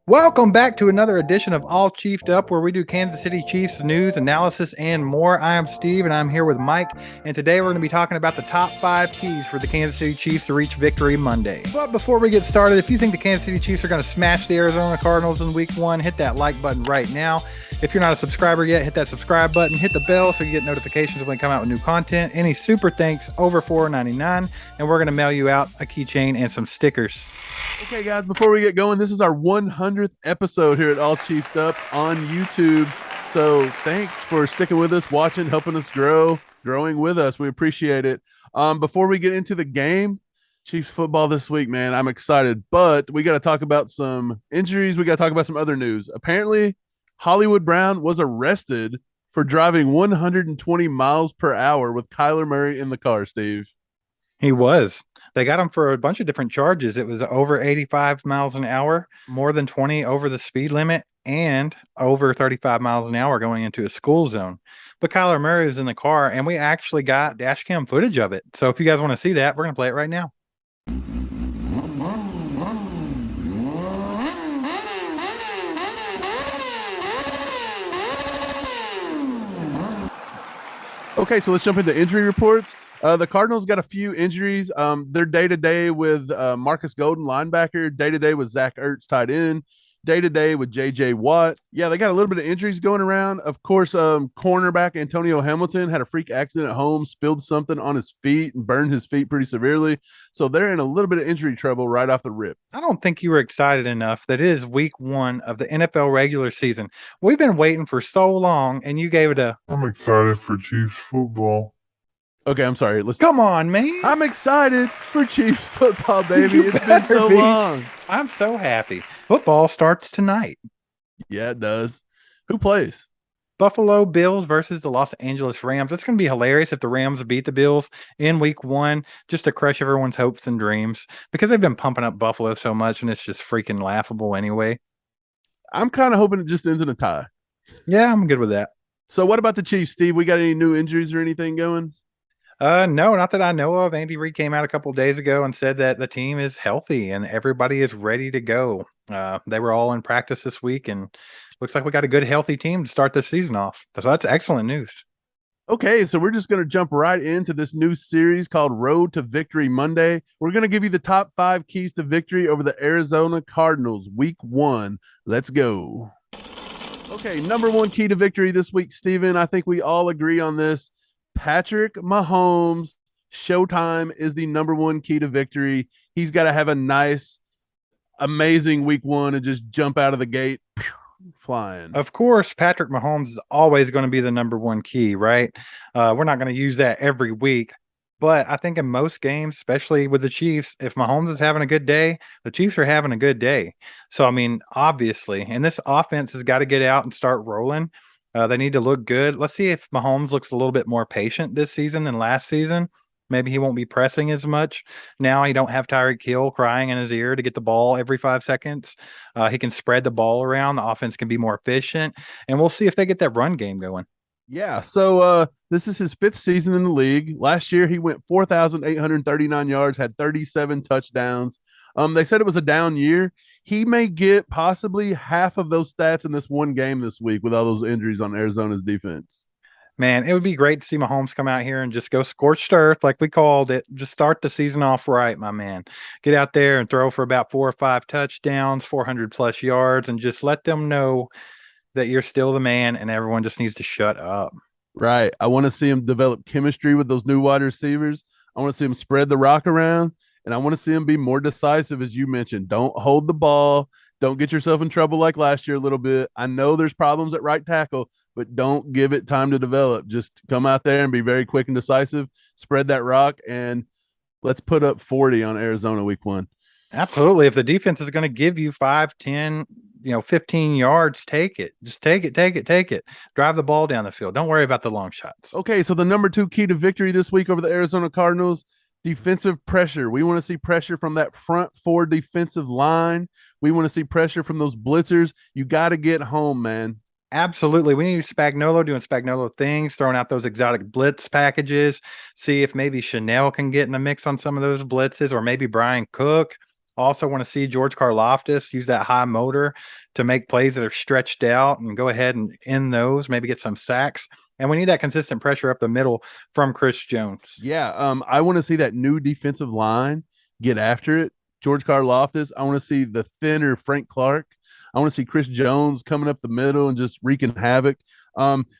Welcome back to another edition of All Chiefed Up, where we do Kansas City Chiefs news, analysis, and more. I am Steve, and I'm here with Mike. And today we're going to be talking about the top 5 keys for the Kansas City Chiefs to reach victory Monday. But before we get started, if you think the Kansas City Chiefs are going to smash the Arizona Cardinals in Week 1, hit that like button right now. If you're not a subscriber yet, hit that subscribe button, hit the bell so you get notifications when we come out with new content. Any super thanks over $4.99, and we're going to mail you out a keychain and some stickers. Okay, guys, before we get going, this is our 100th episode here at All Chiefed Up on YouTube. So thanks for sticking with us, watching, helping us growing with us. We appreciate it. Before we get into the game, Chiefs football this week, man, I'm excited. But we got to talk about some injuries. We got to talk about some other news. Apparently, Hollywood Brown was arrested for driving 120 miles per hour with Kyler Murray in the car, Steve. He was. They got him for a bunch of different charges. It was over 85 miles an hour, more than 20 over the speed limit, and over 35 miles an hour going into a school zone. But Kyler Murray was in the car, and we actually got dash cam footage of it. So if you guys want to see that, we're going to play it right now. Okay, so let's jump into injury reports. The Cardinals got a few injuries. They're day-to-day with Marcus Golden, linebacker, day-to-day with Zach Ertz, tight end, day-to-day with J.J. Watt. Yeah, they got a little bit of injuries going around. Of course, cornerback Antonio Hamilton had a freak accident at home, spilled something on his feet and burned his feet pretty severely. So they're in a little bit of injury trouble right off the rip. I don't think you were excited enough that it is week 1 of the NFL regular season. We've been waiting for so long, and you gave it a I'm excited for Chiefs football. Okay, I'm sorry. come on, man. I'm excited for Chiefs football, baby. You It's been better so be. long. I'm so happy. Football starts tonight. Yeah, it does. Who plays? Buffalo Bills versus the Los Angeles Rams. It's going to be hilarious if the Rams beat the Bills in week 1 just to crush everyone's hopes and dreams because they've been pumping up Buffalo so much and it's just freaking laughable anyway. I'm kind of hoping it just ends in a tie. Yeah, I'm good with that. So what about the Chiefs, Steve? We got any new injuries or anything going? No, not that I know of. Andy Reid came out a couple of days ago and said that the team is healthy and everybody is ready to go. They were all in practice this week, and looks like we got a good, healthy team to start this season off. So that's excellent news. Okay, so we're just going to jump right into this new series called Road to Victory Monday. We're going to give you the top 5 keys to victory over the Arizona Cardinals, week 1. Let's go. Okay, number 1 key to victory this week, Steven. I think we all agree on this. Patrick Mahomes, showtime is the number 1 key to victory. He's got to have a nice, amazing week 1 and just jump out of the gate flying. Of course, Patrick Mahomes is always going to be the number 1 key, right? We're not going to use that every week. But I think in most games, especially with the Chiefs, if Mahomes is having a good day, the Chiefs are having a good day. So, I mean, obviously, and this offense has got to get out and start rolling. They need to look good. Let's see if Mahomes looks a little bit more patient this season than last season. Maybe he won't be pressing as much. Now he don't have Tyreek Hill crying in his ear to get the ball every 5 seconds. He can spread the ball around. The offense can be more efficient. And we'll see if they get that run game going. Yeah, so this is his 5th season in the league. Last year he went 4,839 yards, had 37 touchdowns. They said it was a down year. He may get possibly half of those stats in this one game this week with all those injuries on Arizona's defense. Man, it would be great to see Mahomes come out here and just go scorched earth, like we called it. Just start the season off right, my man. Get out there and throw for about 4 or 5 touchdowns, 400 plus yards, and just let them know that you're still the man and everyone just needs to shut up. Right. I want to see him develop chemistry with those new wide receivers. I want to see him spread the rock around, and I want to see him be more decisive, as you mentioned. Don't hold the ball. Don't get yourself in trouble like last year a little bit. I know there's problems at right tackle, but don't give it time to develop. Just come out there and be very quick and decisive, spread that rock, and let's put up 40 on Arizona week 1. Absolutely. If the defense is going to give you 5, 10, 15 yards, take it. Just take it, take it, take it. Drive the ball down the field. Don't worry about the long shots. Okay, so the number 2 key to victory this week over the Arizona Cardinals, defensive pressure. We want to see pressure from that front 4 defensive line. We want to see pressure from those blitzers. You got to get home, man. Absolutely. We need Spagnuolo doing Spagnuolo things, throwing out those exotic blitz packages. See if maybe Chanel can get in the mix on some of those blitzes, or maybe Brian Cook. Also want to see George Karlaftis use that high motor to make plays that are stretched out and go ahead and end those, maybe get some sacks. And we need that consistent pressure up the middle from Chris Jones. Yeah, I want to see that new defensive line get after it. George Karlaftis. I want to see the thinner Frank Clark. I want to see Chris Jones coming up the middle and just wreaking havoc.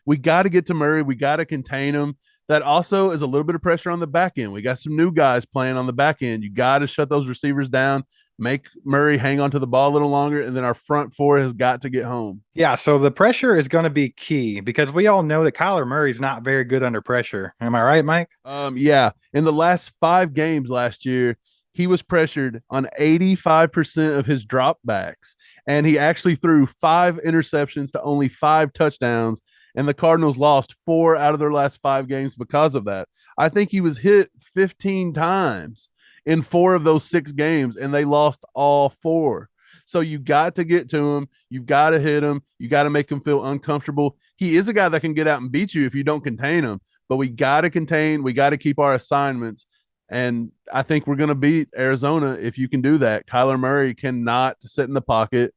We got to get to Murray. We got to contain him. That also is a little bit of pressure on the back end. We got some new guys playing on the back end. You got to shut those receivers down, make Murray hang on to the ball a little longer, and then our front four has got to get home. Yeah, so the pressure is going to be key because we all know that Kyler Murray's not very good under pressure. Am I right, Mike? Yeah. In the last 5 games last year, he was pressured on 85% of his dropbacks, and he actually threw 5 interceptions to only 5 touchdowns. And the Cardinals lost 4 out of their last 5 games because of that. I think he was hit 15 times in 4 of those 6 games, and they lost all 4. So you got to get to him. You've got to hit him. You got to make him feel uncomfortable. He is a guy that can get out and beat you if you don't contain him. But we got to contain. We got to keep our assignments. And I think we're going to beat Arizona if you can do that. Kyler Murray cannot sit in the pocket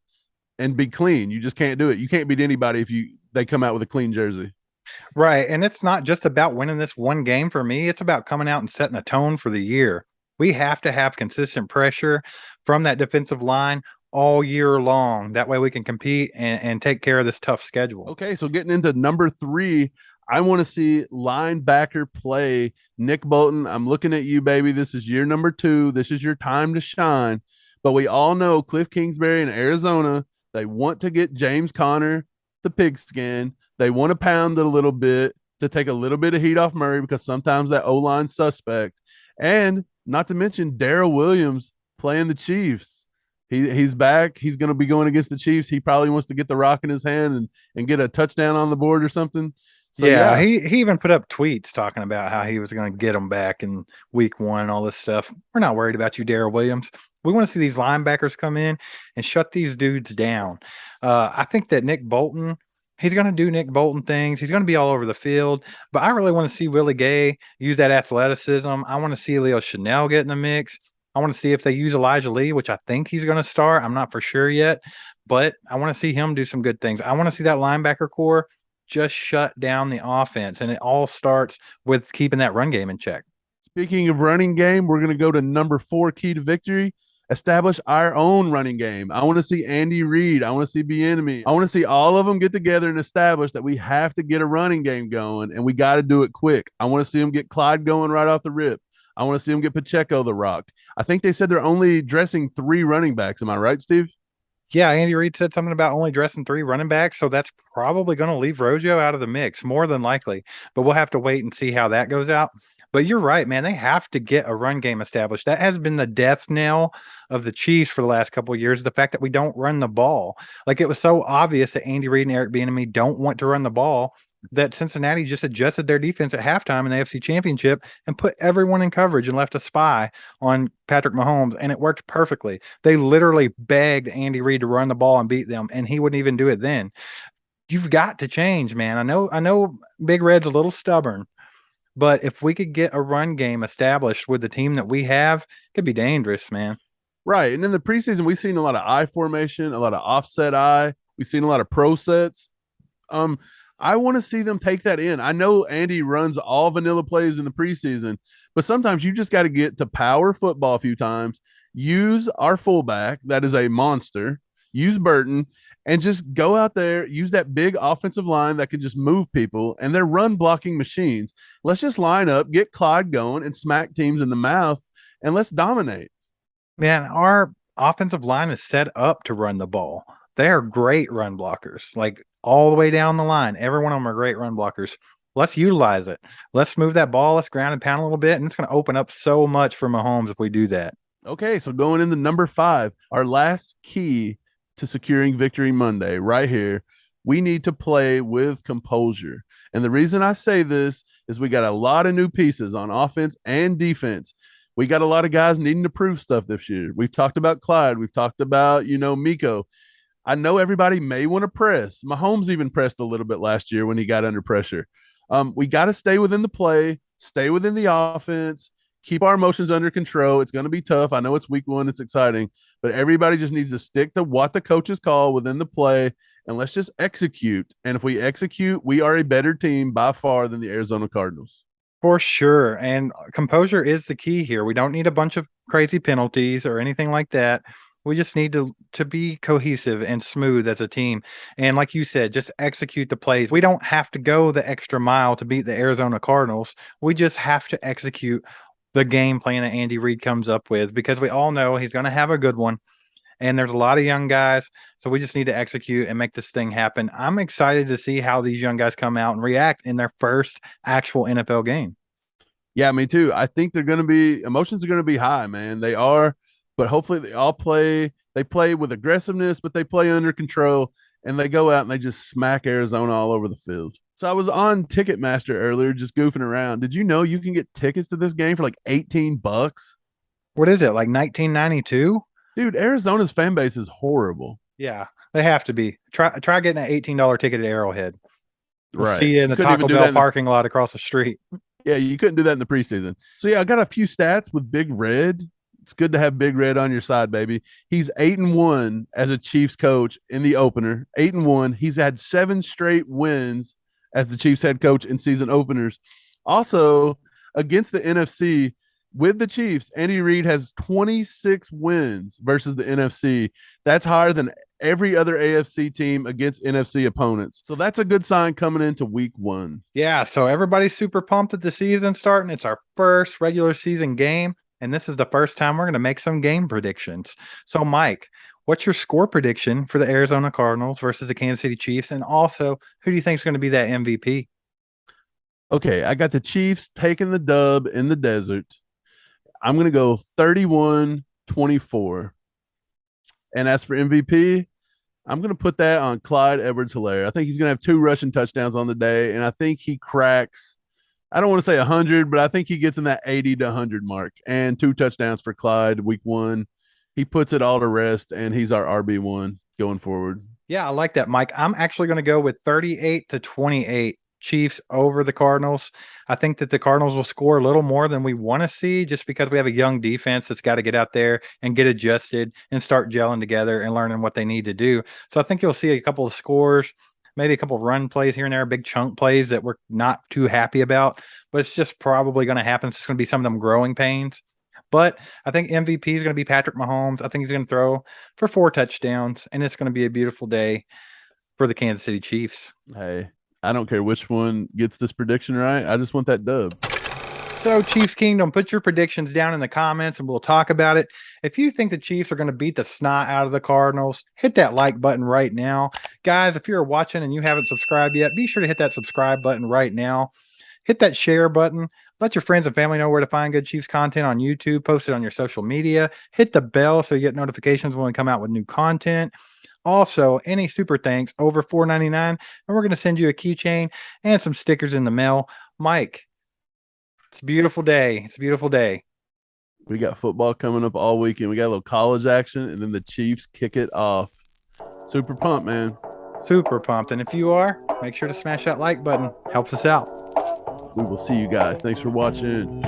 and be clean. You just can't do it. You can't beat anybody if they come out with a clean jersey. Right. And it's not just about winning this one game for me. It's about coming out and setting a tone for the year. We have to have consistent pressure from that defensive line all year long. That way we can compete and take care of this tough schedule. Okay, so getting into number 3, I want to see linebacker play. Nick Bolton, I'm looking at you, baby. This is year number 2. This is your time to shine. But we all know Cliff Kingsbury in Arizona, they want to get James Conner the pigskin. They want to pound it a little bit to take a little bit of heat off Murray because sometimes that O-line's suspect. And not to mention Darrell Williams playing the Chiefs. He's back. He's going to be going against the Chiefs. He probably wants to get the rock in his hand and get a touchdown on the board or something. So, yeah, he even put up tweets talking about how he was going to get them back in week 1 and all this stuff. We're not worried about you, Darrell Williams. We want to see these linebackers come in and shut these dudes down. I think that Nick Bolton, he's going to do Nick Bolton things. He's going to be all over the field. But I really want to see Willie Gay use that athleticism. I want to see Leo Chanel get in the mix. I want to see if they use Elijah Lee, which I think he's going to start. I'm not for sure yet. But I want to see him do some good things. I want to see that linebacker core just shut down the offense. And it all starts with keeping that run game in check. Speaking of running game, we're going to go to number 4 key to victory. Establish our own running game. I want to see Andy Reid. I want to see Bieniemy. I want to see all of them get together and establish that we have to get a running game going, and we got to do it quick. I want to see them get Clyde going right off the rip. I want to see them get Pacheco the rock. I think they said they're only dressing 3 running backs. Am I right, Steve? Yeah, Andy Reid said something about only dressing 3 running backs, so that's probably going to leave Rojo out of the mix, more than likely. But we'll have to wait and see how that goes out. But you're right, man. They have to get a run game established. That has been the death knell of the Chiefs for the last couple of years. The fact that we don't run the ball, like it was so obvious that Andy Reid and Eric Bieniemy don't want to run the ball, that Cincinnati just adjusted their defense at halftime in the AFC Championship and put everyone in coverage and left a spy on Patrick Mahomes, and it worked perfectly. They literally begged Andy Reid to run the ball and beat them, and he wouldn't even do it then. You've got to change, man. I know Big Red's a little stubborn, but if we could get a run game established with the team that we have, it could be dangerous, man. Right. And in the preseason, we've seen a lot of I formation, a lot of offset I. We've seen a lot of pro sets. I want to see them take that in. I know Andy runs all vanilla plays in the preseason, but sometimes you just got to get to power football a few times. Use our fullback, that is a monster. Use Burton, and just go out there, use that big offensive line that can just move people, and they're run blocking machines. Let's just line up, get Clyde going, and smack teams in the mouth, and let's dominate. Man, our offensive line is set up to run the ball. They are great run blockers, like all the way down the line. Every one of them are great run blockers. Let's utilize it. Let's move that ball. Let's ground and pound a little bit, and it's going to open up so much for Mahomes if we do that. Okay, so going into number 5, our last key to securing victory Monday, right here, we need to play with composure. And the reason I say this is we got a lot of new pieces on offense and defense. We got a lot of guys needing to prove stuff this year. We've talked about Clyde. We've talked about, Miko. I know everybody may want to press. Mahomes even pressed a little bit last year when he got under pressure. We got to stay within the play, stay within the offense, keep our emotions under control. It's going to be tough. I know it's week 1. It's exciting, but everybody just needs to stick to what the coaches call within the play, and let's just execute. And if we execute, we are a better team by far than the Arizona Cardinals. For sure. And composure is the key here. We don't need a bunch of crazy penalties or anything like that. We just need to be cohesive and smooth as a team. And like you said, just execute the plays. We don't have to go the extra mile to beat the Arizona Cardinals. We just have to execute the game plan that Andy Reid comes up with, because we all know he's going to have a good one. And there's a lot of young guys, so we just need to execute and make this thing happen. I'm excited to see how these young guys come out and react in their first actual NFL game. Yeah, me too. I think they're going to be emotions are going to be high, man. They are, but hopefully they all play. They play with aggressiveness, but they play under control, and they go out and they just smack Arizona all over the field. So I was on Ticketmaster earlier, just goofing around. Did you know you can get tickets to this game for like $18? What is it, like 1992? Dude, Arizona's fan base is horrible. Yeah, they have to be. Try getting an $18 ticket at Arrowhead. We'll Right. see you in the Taco Bell parking lot across the street. Yeah, you couldn't do that in the preseason. So yeah, I got a few stats with Big Red. It's good to have Big Red on your side, baby. He's 8-1 as a Chiefs coach in the opener. 8-1. He's had 7 straight wins as the Chiefs head coach in season openers. Also, against the NFC with the Chiefs, Andy Reid has 26 wins versus the NFC. That's higher than every other AFC team against NFC opponents. So that's a good sign coming into week 1. Yeah, so everybody's super pumped that the season's starting. It's our first regular season game, and this is the first time we're going to make some game predictions. So, Mike, what's your score prediction for the Arizona Cardinals versus the Kansas City Chiefs? And also, who do you think is going to be that MVP? Okay, I got the Chiefs taking the dub in the desert. I'm going to go 31-24. And as for MVP, I'm going to put that on Clyde Edwards-Helaire. I think he's going to have 2 rushing touchdowns on the day, and I think he cracks, I don't want to say 100, but I think he gets in that 80 to 100 mark. And 2 touchdowns for Clyde week 1. He puts it all to rest, and he's our RB1 going forward. Yeah, I like that, Mike. I'm actually going to go with 38-28. Chiefs over the Cardinals. I think that the Cardinals will score a little more than we want to see, just because we have a young defense that's got to get out there and get adjusted and start gelling together and learning what they need to do. So I think you'll see a couple of scores, maybe a couple of run plays here and there, big chunk plays that we're not too happy about, but it's just probably going to happen. It's going to be some of them growing pains. But I think MVP is going to be Patrick Mahomes. I think he's going to throw for 4 touchdowns, and it's going to be a beautiful day for the Kansas City Chiefs. Hey, I don't care which one gets this prediction right. I just want that dub. So, Chiefs Kingdom, put your predictions down in the comments and we'll talk about it. If you think the Chiefs are going to beat the snot out of the Cardinals, hit that like button right now. Guys, if you're watching and you haven't subscribed yet, be sure to hit that subscribe button right now. Hit that share button. Let your friends and family know where to find good Chiefs content on YouTube. Post it on your social media. Hit the bell so you get notifications when we come out with new content. Also, any super thanks over $4.99, and we're going to send you a keychain and some stickers in the mail. Mike, it's a beautiful day. It's a beautiful day. We got football coming up all weekend. We got a little college action, and then the Chiefs kick it off. Super pumped, man. Super pumped. And if you are, make sure to smash that like button. Helps us out. We will see you guys. Thanks for watching.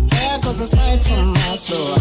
There goes a sight from my soul.